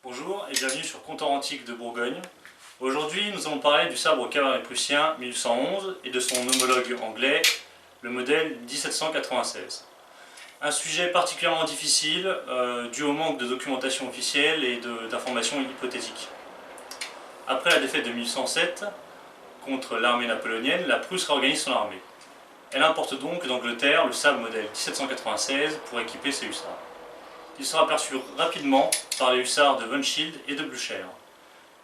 Bonjour et bienvenue sur Comptoir Antique de Bourgogne. Aujourd'hui, nous allons parler du sabre cavalier prussien 1811 et de son homologue anglais, le modèle 1796. Un sujet particulièrement difficile dû au manque de documentation officielle et d'informations hypothétiques. Après la défaite de 1807 contre l'armée napoléonienne, la Prusse réorganise son armée. Elle importe donc d'Angleterre le sabre modèle 1796 pour équiper ses hussards. Il sera aperçu rapidement par les hussards de Von Schild et de Blücher.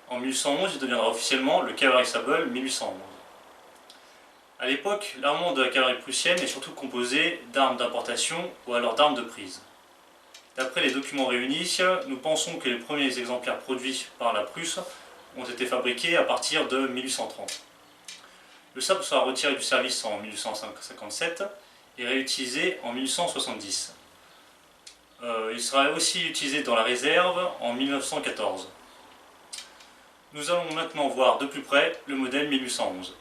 En 1811, il deviendra officiellement le Kavallerie-Sabel 1811. A l'époque, l'armement de la cavalerie prussienne est surtout composé d'armes d'importation ou alors d'armes de prise. D'après les documents réunis, nous pensons que les premiers exemplaires produits par la Prusse ont été fabriqués à partir de 1830. Le sabre sera retiré du service en 1857 et réutilisé en 1870. Il sera aussi utilisé dans la réserve en 1914. Nous allons maintenant voir de plus près le modèle 1811.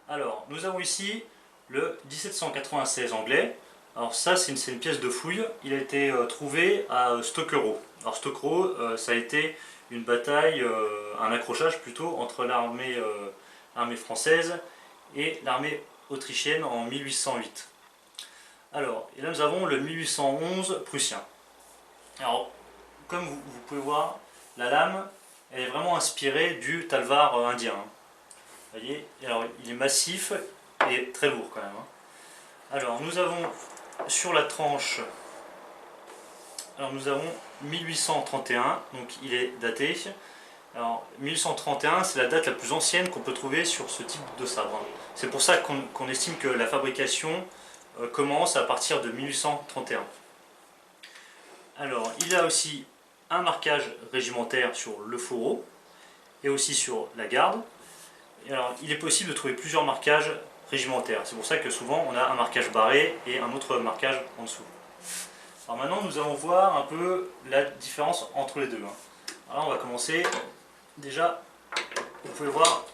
Alors, nous avons ici le 1796 anglais. Alors ça, c'est une pièce de fouille. Il a été trouvé à Stockerau. Alors Stockerau, ça a été une bataille, un accrochage plutôt, entre l'armée française et l'armée autrichienne en 1808. Alors, et là nous avons le 1811 prussien. Alors, comme vous pouvez voir, la lame, elle est vraiment inspirée du talvar indien. Vous voyez, alors il est massif et très lourd quand même. Alors, nous avons sur la tranche, alors nous avons 1831, donc il est daté. Alors, 1831, c'est la date la plus ancienne qu'on peut trouver sur ce type de sabre. C'est pour ça qu'on estime que la fabrication commence à partir de 1831. Alors, il y a aussi un marquage régimentaire sur le fourreau et aussi sur la garde. Et alors, il est possible de trouver plusieurs marquages régimentaires. C'est pour ça que souvent on a un marquage barré et un autre marquage en dessous. Alors maintenant, nous allons voir un peu la différence entre les deux. Alors, on va commencer. Déjà, vous pouvez voir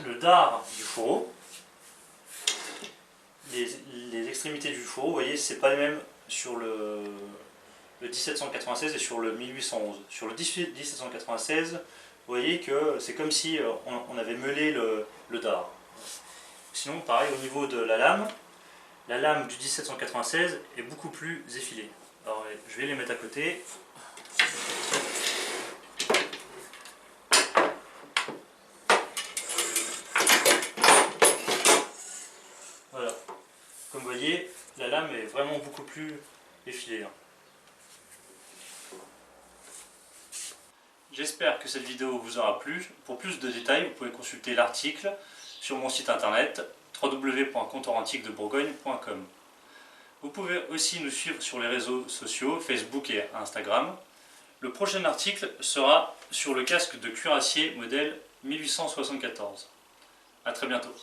le dard du fourreau. Les extrémités du fourreau, vous voyez, c'est pas les mêmes sur le 1796 et sur le 1811. Sur le 1796, vous voyez que c'est comme si on avait meulé le dard. Sinon, pareil, au niveau de la lame du 1796 est beaucoup plus effilée. Alors, je vais les mettre à côté. Voilà. Comme vous voyez, la lame est vraiment beaucoup plus effilée. J'espère que cette vidéo vous aura plu. Pour plus de détails, vous pouvez consulter l'article sur mon site internet www.comptoirantiquedebourgogne.com. Vous pouvez aussi nous suivre sur les réseaux sociaux, Facebook et Instagram. Le prochain article sera sur le casque de cuirassier modèle 1874. A très bientôt.